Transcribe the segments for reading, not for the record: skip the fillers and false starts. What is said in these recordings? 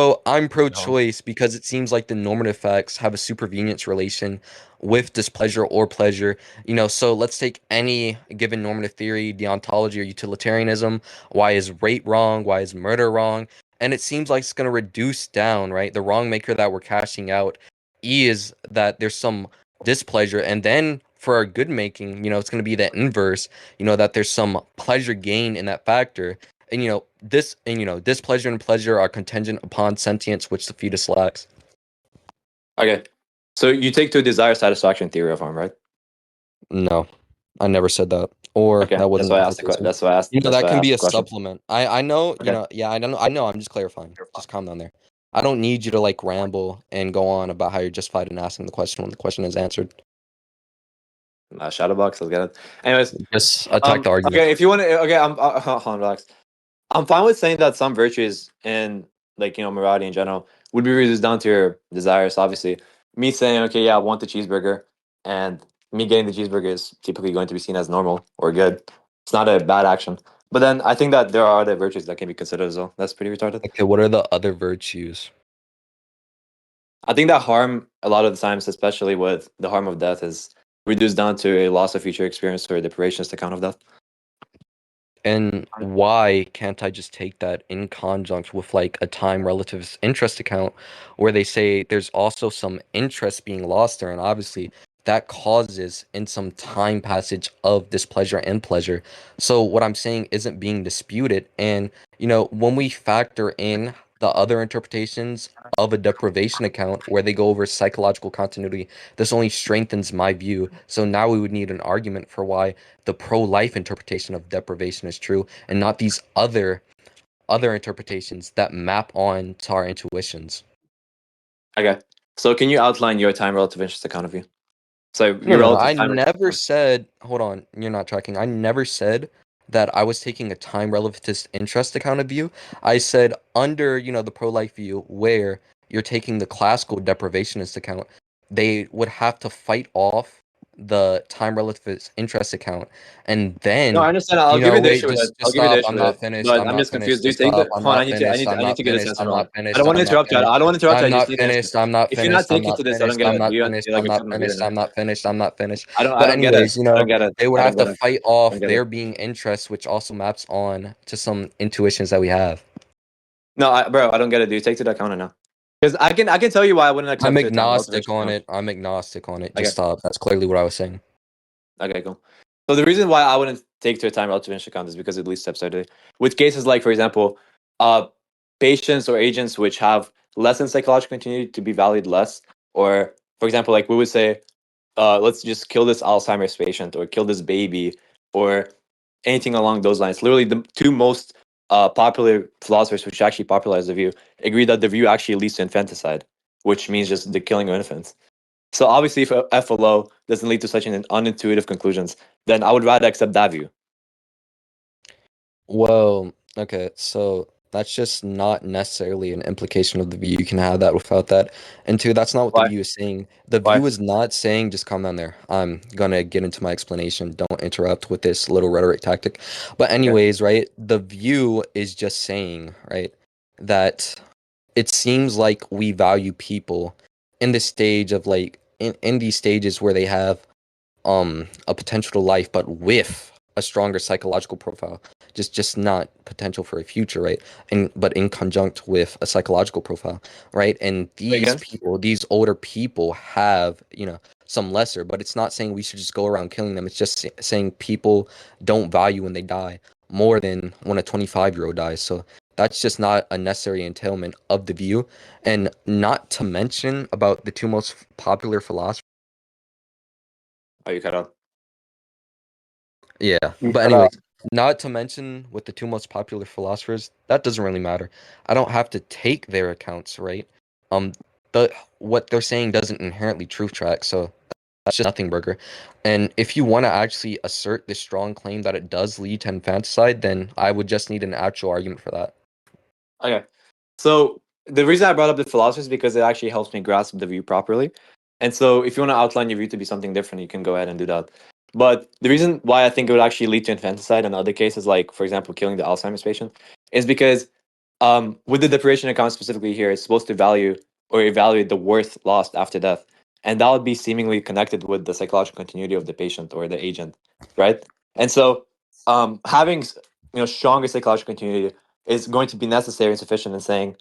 So I'm No. pro-choice because it seems like the normative effects have a supervenience relation with displeasure or pleasure. So let's take any given normative theory, deontology, or utilitarianism. Why is rape wrong? Why is murder wrong? And it seems like it's going to reduce down, right? The wrong maker that we're cashing out is that there's some displeasure. And then for our good making, it's going to be the inverse, that there's some pleasure gain in that factor. And displeasure and pleasure are contingent upon sentience, which the fetus lacks. Okay. So you take to desire satisfaction theory of harm, right? No, I never said that. Or Okay. that That's wasn't why the I asked the implication. That's why I asked. That's That why I can asked be the a question. supplement. I know, Okay. yeah, I know, I'm just clarifying. Just calm down there. I don't need you to like ramble and go on about how you're justified in asking the question when the question is answered. Shadowbox. Let's get it. Anyways, Just attack the argument. okay. If you want to, okay, hold on, relax. I'm fine with saying that some virtues in morality in general would be reduced down to your desires. Obviously, me saying okay, yeah, I want the cheeseburger, and me getting the cheeseburger is typically going to be seen as normal or good. It's not a bad action. But then I think that there are other virtues that can be considered as well. That's pretty retarded. Okay, what are the other virtues? I think that harm a lot of the times, especially with the harm of death, is reduced down to a loss of future experience or deprivation is the count of death. And why can't I just take that in conjunct with like a time relative interest account where they say there's also some interest being lost there, and obviously that causes in some time passage of displeasure and pleasure. So what I'm saying isn't being disputed. And when we factor in the other interpretations of a deprivation account where they go over psychological continuity, this only strengthens my view. So now we would need an argument for why the pro-life interpretation of deprivation is true and not these other interpretations that map on to our intuitions. Okay. So can you outline your time relative interest account of view? So No, your no, no. relative I time. never said, hold on, you're not tracking. I never said that I was taking a time relativist interest account of view. I said under, the pro-life view where you're taking the classical deprivationist account, they would have to fight off the time relativist interest account. And No, then, I understand. I'll give you the wait, issue with it. just I'll just give you the stop. issue I'm with not it. finished. But I'm I'm not just finished. confused. Do you Just think that? stop. I'm Hold on, not finished. I'm I need not to get this finished. answer I'm from. not I finished. don't want to I'm not interrupt you. I finished. don't want to interrupt you. I'm I just not need the answer. finished. I'm not If you're not finished. I'm taking not to this, I don't finished. get I'm it. not You finished. feel like I'm you're not trying to read finished. it. I'm not finished. I'm not finished. I But don't get it. anyways, I don't get it. they would I have don't to get it. fight I don't off get it. there being interest, which also maps on to some intuitions that we have. No, bro, I don't get it. Do you take to that counter now? Because I can tell you why I wouldn't I'm accept your time relative agnostic interest on account. it. I'm agnostic on it. Just Okay. stop. That's clearly what I was saying. Okay, cool. So the reason why I wouldn't take to a time relative interest account is because it leads steps out. With cases like, for example, uh, patients or agents which have less than psychological continuity to be valued less, or for example, like we would say, let's just kill this Alzheimer's patient or kill this baby or anything along those lines. Literally, the two most popular philosophers which actually popularized the view agree that the view actually leads to infanticide, which means just the killing of infants. So obviously, if FLO doesn't lead to such an unintuitive conclusions, then I would rather accept that view. Well, okay, so that's just not necessarily an implication of the view. You can have that without that. And two, that's not what the Why? view is saying. The Why? view is not saying just calm down there. I'm gonna get into my explanation. Don't interrupt with this little rhetoric tactic. But Okay. anyways, right, the view is just saying, right, that it seems like we value people in this stage of like in these stages where they have a potential to life, but with a stronger psychological profile. Just not potential for a future, right? And but in conjunct with a psychological profile, right? And these Again? people, these older people have, some lesser, but it's not saying we should just go around killing them. It's just saying people don't value when they die more than when a 25-year-old dies. So that's just not a necessary entailment of the view. And not to mention about the two most popular philosophers. Oh, you cut out. Yeah, You but cut out. anyways, not to mention with the two most popular philosophers, that doesn't really matter. I don't have to take their accounts, right? Um, the what they're saying doesn't inherently truth track, so that's just nothing burger. And if you want to actually assert this strong claim that it does lead to infanticide, then I would just need an actual argument for that. Okay. So the reason I brought up the philosophy is because it actually helps me grasp the view properly. And so if you want to outline your view to be something different, you can go ahead and do that. But the reason why I think it would actually lead to infanticide in other cases, like for example, killing the Alzheimer's patient, is because with the deprivation account specifically here, it's supposed to value or evaluate the worth lost after death, and that would be seemingly connected with the psychological continuity of the patient or the agent, right? And so, having stronger psychological continuity is going to be necessary and sufficient in saying,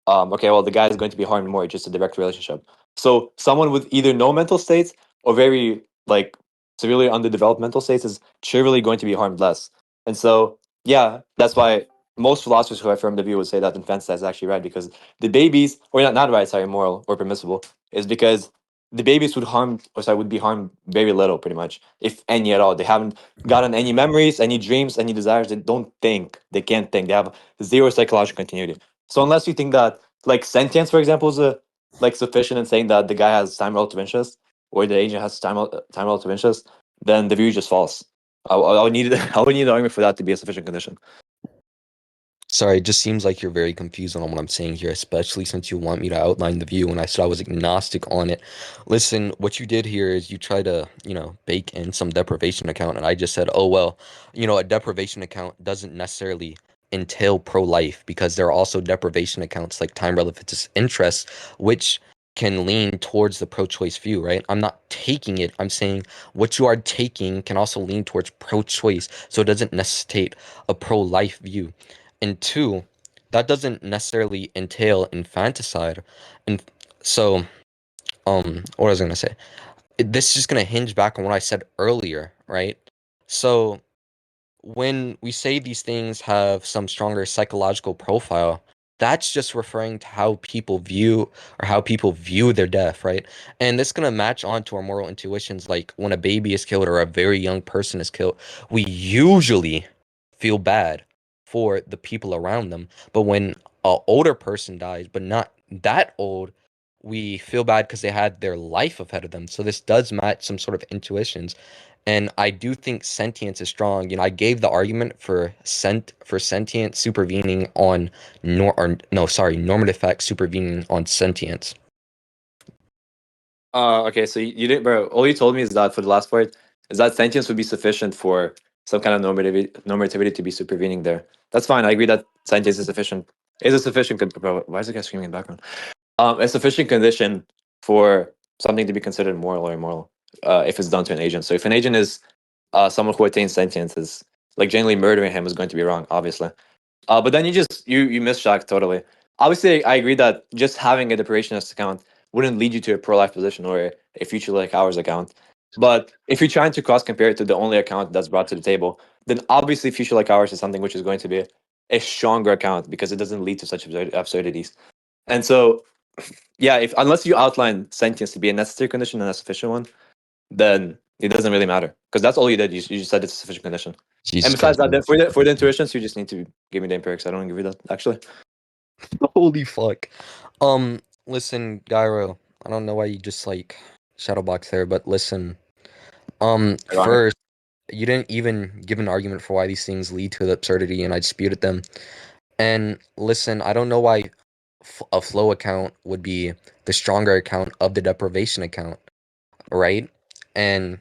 okay, well, the guy is going to be harmed more, just a direct relationship. So, someone with either no mental states or very like severely underdeveloped mental states is trivially going to be harmed less. And so, yeah, that's why most philosophers who affirm the view would say that infanticide is actually right, because the babies, or not right, sorry, moral or permissible, is because the babies would be harmed very little, pretty much, if any at all. They haven't gotten any memories, any dreams, any desires. They don't think. They can't think. They have zero psychological continuity. So unless you think that, like, sentience, for example, is sufficient in saying that the guy has time relative interest, or the agent has time relative interest, then the view is just false. I would need I would need an argument for that to be a sufficient condition. Sorry, it just seems like you're very confused on what I'm saying here, especially since you want me to outline the view when I said I was agnostic on it. Listen, what you did here is you try to, bake in some deprivation account, and I just said, oh, well, a deprivation account doesn't necessarily entail pro-life because there are also deprivation accounts like time relative interest, which can lean towards the pro-choice view, right? I'm not taking it. I'm saying what you are taking can also lean towards pro-choice, so it doesn't necessitate a pro-life view. And two, that doesn't necessarily entail infanticide. And so, what was I gonna say? This is just gonna hinge back on what I said earlier, right? So when we say these things have some stronger psychological profile, that's just referring to how people view or how people view their death, right? And this is gonna match on to our moral intuitions, like when a baby is killed or a very young person is killed, we usually feel bad for the people around them. But when an older person dies, but not that old, we feel bad because they had their life ahead of them. So this does match some sort of intuitions. And I do think sentience is strong. I gave the argument for sentience supervening on normative facts supervening on sentience. Okay, so you didn't, bro. All you told me is that for the last part, is that sentience would be sufficient for some kind of normativity to be supervening there. That's fine. I agree that sentience is sufficient. Is a sufficient. Bro, why is the guy screaming in the background? A sufficient condition for something to be considered moral or immoral, if it's done to an agent. So if an agent is someone who attains sentience, is like generally murdering him is going to be wrong, obviously. But then you miss Shaq totally. Obviously, I agree that just having a deprivationist account wouldn't lead you to a pro-life position or a future like ours account. But if you're trying to cross compare it to the only account that's brought to the table, then obviously future like ours is something which is going to be a stronger account because it doesn't lead to such absurdities. And so, yeah, if unless you outline sentience to be a necessary condition and a sufficient one, then it doesn't really matter because that's all you did. You just said it's a sufficient condition. And Jesus besides Christ, that, man. for the intuitions, you just need to give me the empirics. I don't give you that actually. Holy fuck. Listen, Gyro, I don't know why you just like shadowbox there, but listen. Ironic. First, you didn't even give an argument for why these things lead to the absurdity, and I disputed them. And listen, I don't know why a flow account would be the stronger account of the deprivation account, right? And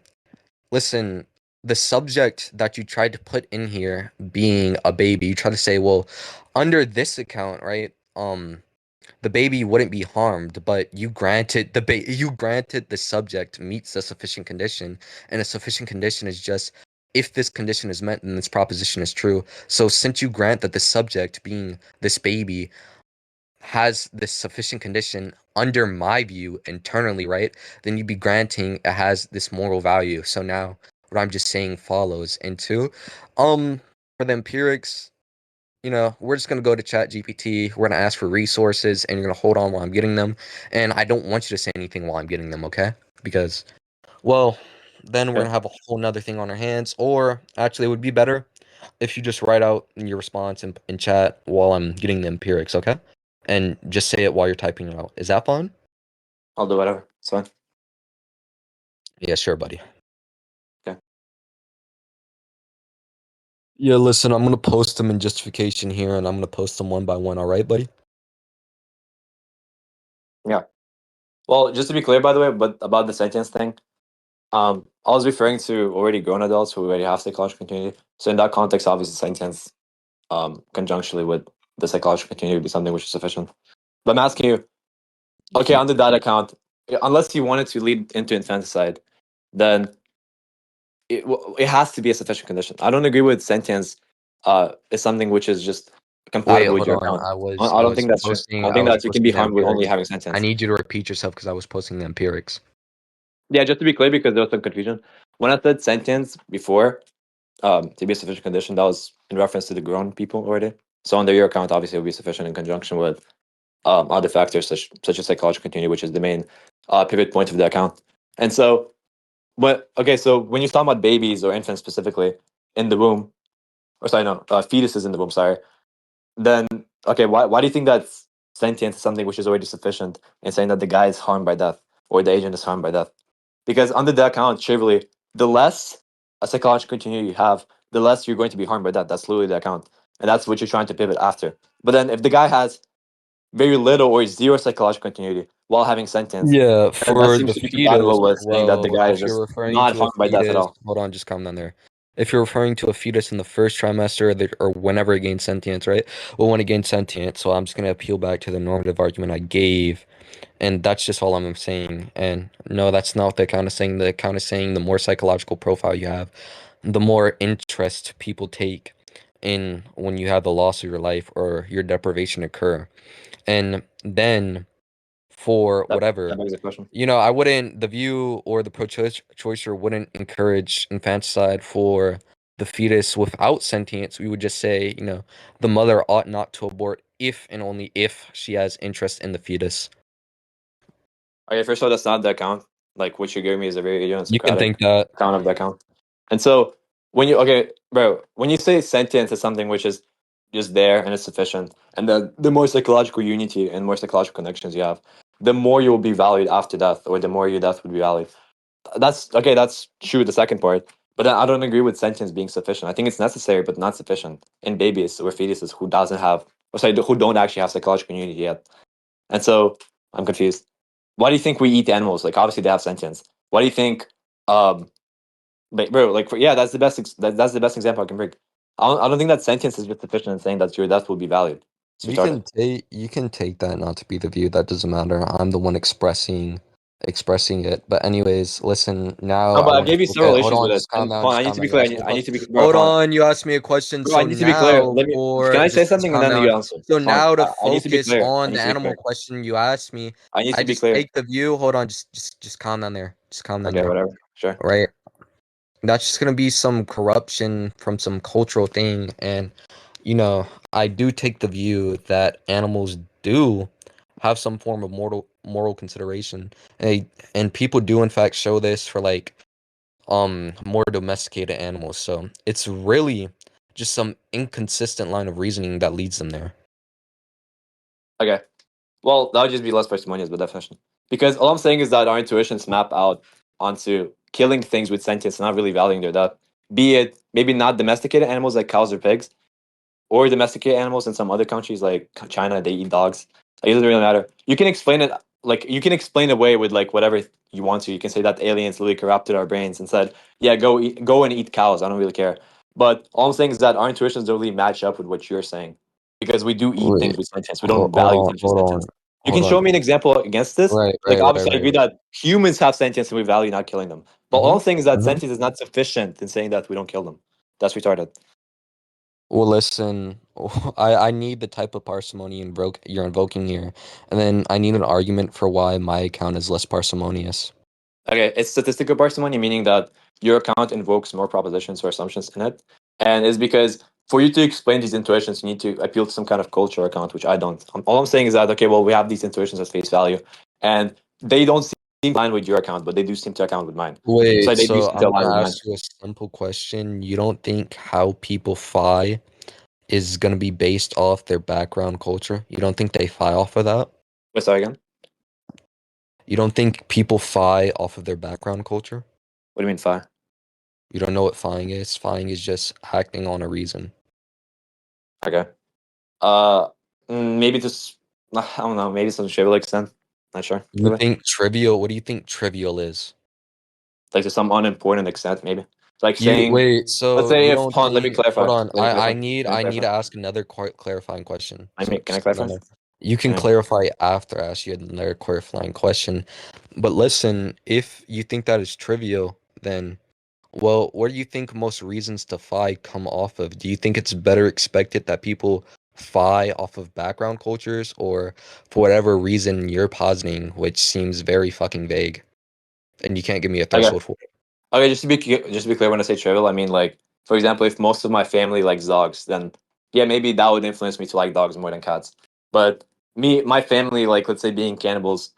listen, the subject that you tried to put in here being a baby, you try to say, well, under this account, right? The baby wouldn't be harmed, but you granted the subject meets a sufficient condition, and a sufficient condition is just if this condition is met, then this proposition is true. So since you grant that the subject, being this baby, has this sufficient condition under my view internally, right? Then you'd be granting it has this moral value. So now what I'm just saying follows. And two, for the empirics, we're just gonna go to Chat GPT. We're gonna ask for resources, and you're gonna hold on while I'm getting them. And I don't want you to say anything while I'm getting them, okay? Because, well, then we're Okay. gonna have a whole nother thing on our hands. Or actually, it would be better if you just write out your response in chat while I'm getting the empirics, okay? And just say it while you're typing it out. Is that fine? I'll do whatever. It's fine. Yeah, sure, buddy. Okay. Yeah, listen, I'm gonna post them in justification here, and I'm gonna post them one by one. All right, buddy? Yeah. Well, just to be clear, by the way, but about the sentience thing, I was referring to already grown adults who already have psychological continuity. So in that context, obviously sentience, conjunctionally with the psychological continuity would be something which is sufficient. But I'm asking you, okay, under that account, unless you wanted to lead into infanticide, then it has to be a sufficient condition. I don't agree with sentience. Is something which is just Wait, compatible with hold your on. account. I I don't was think that's true. I posting think that you can be the harmed with only empirics. having I sentience. need you to repeat yourself because I was posting the empirics. Yeah, just to be clear, because there was some confusion. When I said sentience before, to be a sufficient condition, that was in reference to the grown people already. So under your account, obviously, it would be sufficient in conjunction with other factors such as psychological continuity, which is the main pivot point of the account. And so, so when you're talking about babies or infants specifically in the womb, or sorry, no, fetuses in the womb, sorry, then okay, why do you think that sentience is something which is already sufficient in saying that the guy is harmed by death or the agent is harmed by death? Because under that account, trivially, the less a psychological continuity you have, the less you're going to be harmed by that. That's literally the account, and that's what you're trying to pivot after. But then if the guy has very little or zero psychological continuity while having sentience, Yeah, then that for seems the to be fetus, compatible with saying that the well, guy is if you're just referring not to a harmed by death at fetus, all. hold on, just calm down there. If you're referring to a fetus in the first trimester or whenever it gains sentience, right? Well, when it gains sentience, so I'm just gonna appeal back to the normative argument I gave, and that's just all I'm saying. And no, that's not what the account is saying. The account is saying the more psychological profile you have, the more interest people take in when you have the loss of your life or your deprivation occur. And then for That whatever, begs the question. I wouldn't, the view or the pro-choicer wouldn't encourage infanticide for the fetus without sentience. We would just say, the mother ought not to abort if and only if she has interest in the fetus. Okay, first of all, that's not the account. Like what you're giving me is a very You can idiosyncratic think that. account of the account. And so when you say sentience is something which is just there and it's sufficient, and the more psychological unity and more psychological connections you have, the more you will be valued after death, or the more your death would be valued. That's okay. That's true. The second part, but then I don't agree with sentience being sufficient. I think it's necessary, but not sufficient in babies or fetuses who doesn't have, or sorry, who don't actually have psychological unity yet. And so I'm confused. Why do you think we eat animals? Like obviously they have sentience. Why do you think? Um, but bro, yeah, that's the best. That's the best example I can bring. I don't think that sentience is just sufficient in saying that your death will be valued. It's retarded. You can take that not to be the view. That doesn't matter. I'm the one expressing it. But anyways, listen, now No, I but I want to gave you look at, several hold issues on, with it. just calm And down, come on, just I need calm to down. be You clear. asked me a I need question. to be bro. Hold Come on, on, you asked me a question. bro. I So need to be clear. now Let me. Can for I say just something and calm then you down. answer? So Come on. now to I need to be focus clear. I on need the to be animal clear. question you asked me, I need I to be just clear. take the view. Hold on, just calm down there. Just calm down Okay, there. whatever. Sure. Right? That's just gonna be some corruption from some cultural thing. And I do take the view that animals do have some form of moral consideration. And people do in fact show this for like more domesticated animals. So it's really just some inconsistent line of reasoning that leads them there. Okay. Well, that would just be less parsimonious by definition. Because all I'm saying is that our intuitions map out onto killing things with sentience and not really valuing their death. Be it maybe not domesticated animals like cows or pigs, or domesticated animals in some other countries like China, they eat dogs. Like, it doesn't really matter. You can explain it you can explain away with like whatever you want to. You can say that aliens literally corrupted our brains and said, "Yeah, go and eat cows. I don't really care." But all I'm saying is that our intuitions don't really match up with what you're saying because we do eat things Wait, with sentience. We don't hold value on, things with hold on, sentience. You can hold on. show me an example against this. Right, Like right, right, obviously, I right, agree right. that humans have sentience and we value not killing them. But all Mm-hmm. I'm saying is that Mm-hmm. sentience is not sufficient in saying that we don't kill them. That's retarded. Well, listen, I need the type of parsimony you're invoking here, and then I need an argument for why my account is less parsimonious. Okay, it's statistical parsimony, meaning that your account invokes more propositions or assumptions in it. And it's because for you to explain these intuitions, you need to appeal to some kind of culture account, which I don't. All I'm saying is that, okay, well, we have these intuitions at face value, and they don't seem to align with your account, but they do seem to account with mine. So Wait, they do so seem to I'm align with gonna mine. ask you a simple question. You don't think how people phi is gonna be based off their background culture? You don't think they phi off of that? Wait, sorry again? You don't think people phi off of their background culture? What do you mean, phi? You don't know what phying is? Phying is just acting on a reason. Okay. Uh, maybe just, I don't know, maybe some trivial extent. Not sure, You really. think trivial? What do you think trivial is? Like to some unimportant extent, maybe. Like You saying, wait, let's so say you if, don't hold on, let me think, clarify. hold on. Let me clarify. Let me I need clarify. to ask another clarifying question. So Can I just calm clarify? down there. You can Can I? clarify after I ask you another clarifying question. But listen, if you think that is trivial, then well, where do you think most reasons to phi come off of? Do you think it's better expected that people phi off of background cultures, or for whatever reason you're positing, which seems very fucking vague, and you can't give me a Okay. threshold for it? Okay, just to be clear, when I say trivial, I mean like, for example, if most of my family likes dogs, then yeah, maybe that would influence me to like dogs more than cats. But my family, like let's say being cannibals,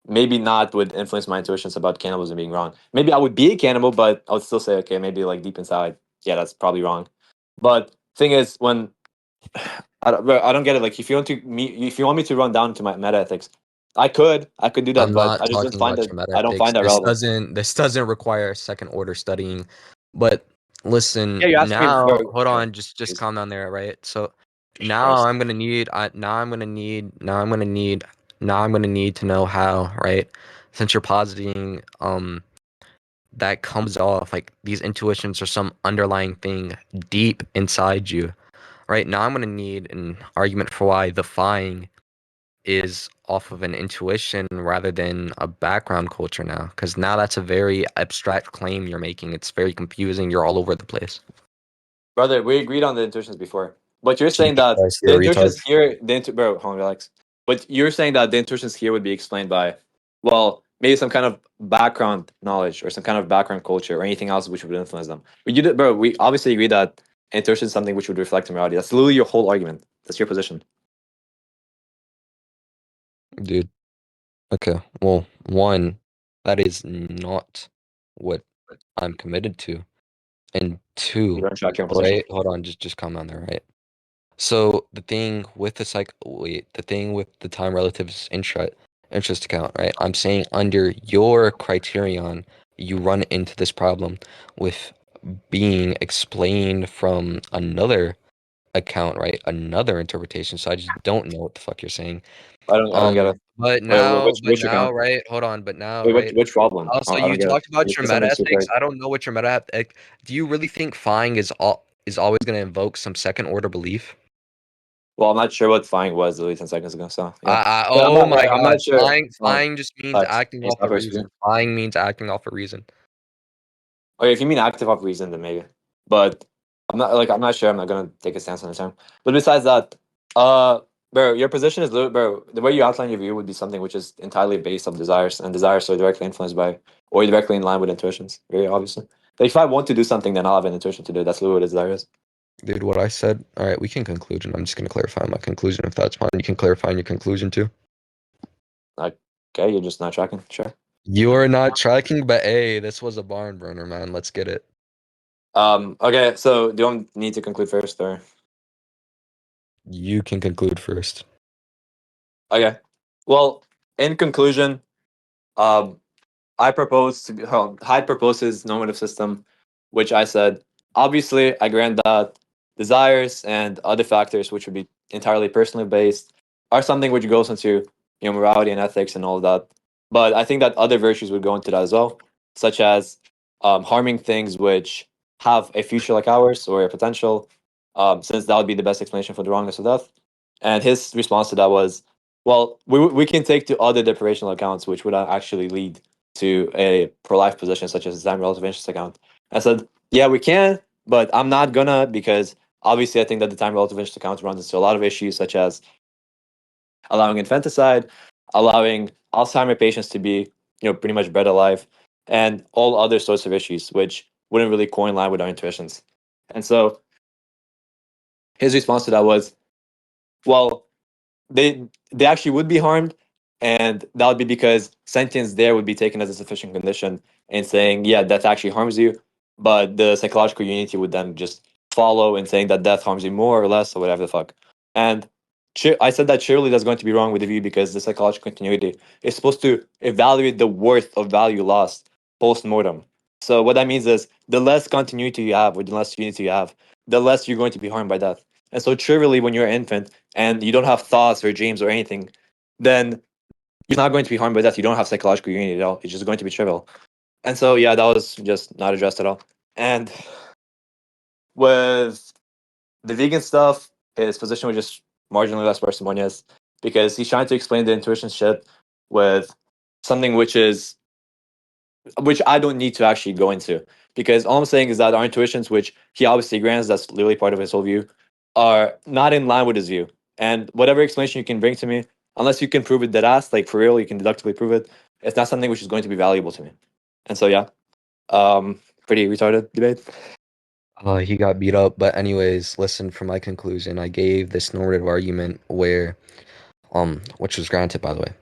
maybe not would influence my intuitions about cannibalism being wrong. Maybe I would be a cannibal, but I would still say, okay, maybe like deep inside, yeah, that's probably wrong. But thing is, when I don't get it. Like, if you want me to run down to my meta ethics, I could do that, I'm but not talking about your I don't metaethics. find that relevant. This doesn't require second order studying. But listen, Yeah, you asked me, now bro. hold Yeah, on, just Jesus calm down there, right? So now Christ. I'm gonna need now I'm gonna need to know how, right? Since you're positing that comes off like these intuitions or some underlying thing deep inside you. Right now I'm gonna need an argument for why the fying is off of an intuition rather than a background culture now, because now that's a very abstract claim you're making. It's very confusing. You're all over the place. Brother, we agreed on the intuitions before, but you're saying Jesus that Christ, the you're a retard. intuitions here, bro, hold on, relax. But you're saying that the intuitions here would be explained by, well, maybe some kind of background knowledge or some kind of background culture or anything else which would influence them. But you did, bro. We obviously agree that intuition is something which would reflect in reality. That's literally your whole argument. That's your position. Dude. Okay. Well, one, that is not what I'm committed to. And You two, don't track your own position. right? Hold on, just calm down there, right? So the thing with the time relatives interest account, right? I'm saying under your criterion, you run into this problem with being explained from another account, right? Another interpretation. So I just don't know what the fuck you're saying. I don't get it. But Which now, account? right? Hold on, but now, Wait, right? which problem? Also, I you don't get it. talked about You your said meta something super ethics. vague. I don't know what your meta ethic. Do you really think fying is always going to invoke some second order belief? Well, I'm not sure what flying was literally 10 seconds ago. So yeah, but Oh my I'm God, not sure. flying just means Facts. acting Can you off stop a for a second? reason. Flying means acting off a reason. Okay, if you mean active off reason, then maybe. But I'm not sure. I'm not gonna take a stance on the term. But besides that, uh, bro, your position is bro. The way you outline your view would be something which is entirely based on desires, and desires are directly influenced by or directly in line with intuitions. Very obviously. Like if I want to do something, then I'll have an intuition to do it. That's literally what a desire is. Dude, what I said. All right, we can conclude, and I'm just gonna clarify my conclusion if that's fine. You can clarify your conclusion too. Like, okay, you're just not tracking. Sure. You're not tracking, but hey, this was a barn burner, man. Let's get it. Okay. So do you need to conclude first, or You can conclude first. okay? Well, in conclusion, um, I propose to be Hyde proposes normative system, which I said obviously I grant that desires and other factors which would be entirely personally based are something which goes into morality and ethics and all of that. But I think that other virtues would go into that as well, such as harming things which have a future like ours or a potential, since that would be the best explanation for the wrongness of death. And his response to that was, well, we can take to other deprivational accounts which would actually lead to a pro-life position such as the time relative interest account. I said, yeah, we can, but I'm not gonna because obviously I think that the time relative interest account runs into a lot of issues such as allowing infanticide, allowing Alzheimer patients to be, pretty much bred alive, and all other sorts of issues which wouldn't really co in line with our intuitions. And so his response to that was, well, they actually would be harmed, and that would be because sentience there would be taken as a sufficient condition and saying, yeah, death actually harms you, but the psychological unity would then just follow in saying that death harms you more or less or whatever the fuck. And I said that surely that's going to be wrong with the view because the psychological continuity is supposed to evaluate the worth of value lost post mortem. So what that means is the less continuity you have or the less unity you have, the less you're going to be harmed by death. And so trivially, when you're an infant and you don't have thoughts or dreams or anything, then you're not going to be harmed by death. You don't have psychological unity at all. It's just going to be trivial. And so, yeah, that was just not addressed at all. And with the vegan stuff, his position was just marginally less parsimonious because he's trying to explain the intuition shit with something which I don't need to actually go into, because all I'm saying is that our intuitions, which he obviously grants, that's literally part of his whole view, are not in line with his view. And whatever explanation you can bring to me, unless you can prove it dead ass, like for real, you can deductively prove it, it's not something which is going to be valuable to me. And so yeah, pretty retarded debate. He got beat up, but anyways, listen, for my conclusion, I gave this normative argument where, which was granted by the way,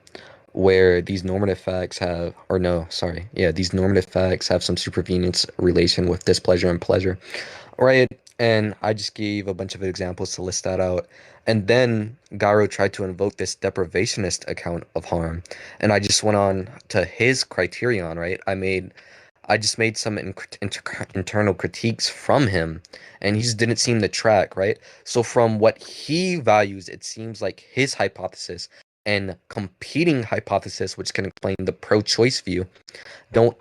where these normative facts have, or no, sorry, yeah, these normative facts have some supervenience relation with displeasure and pleasure, right? And I just gave a bunch of examples to list that out. And then Gyro tried to invoke this deprivationist account of harm. And I just went on to his criterion, right? I just made some internal critiques from him, and he just didn't seem to track, right? So from what he values, it seems like his hypothesis and competing hypothesis, which can explain the pro-choice view, don't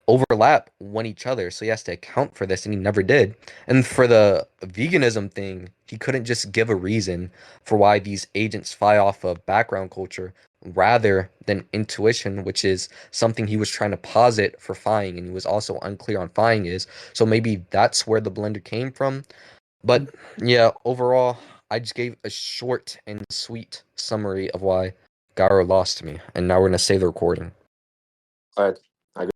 overlap one each other. So he has to account for this, and he never did. And for the veganism thing, he couldn't just give a reason for why these agents fly off of background culture rather than intuition, which is something he was trying to posit for phying, and he was also unclear on phying is. So maybe that's where the blender came from. But yeah, overall, I just gave a short and sweet summary of why Gyro lost to me. And now we're gonna save the recording. All right. I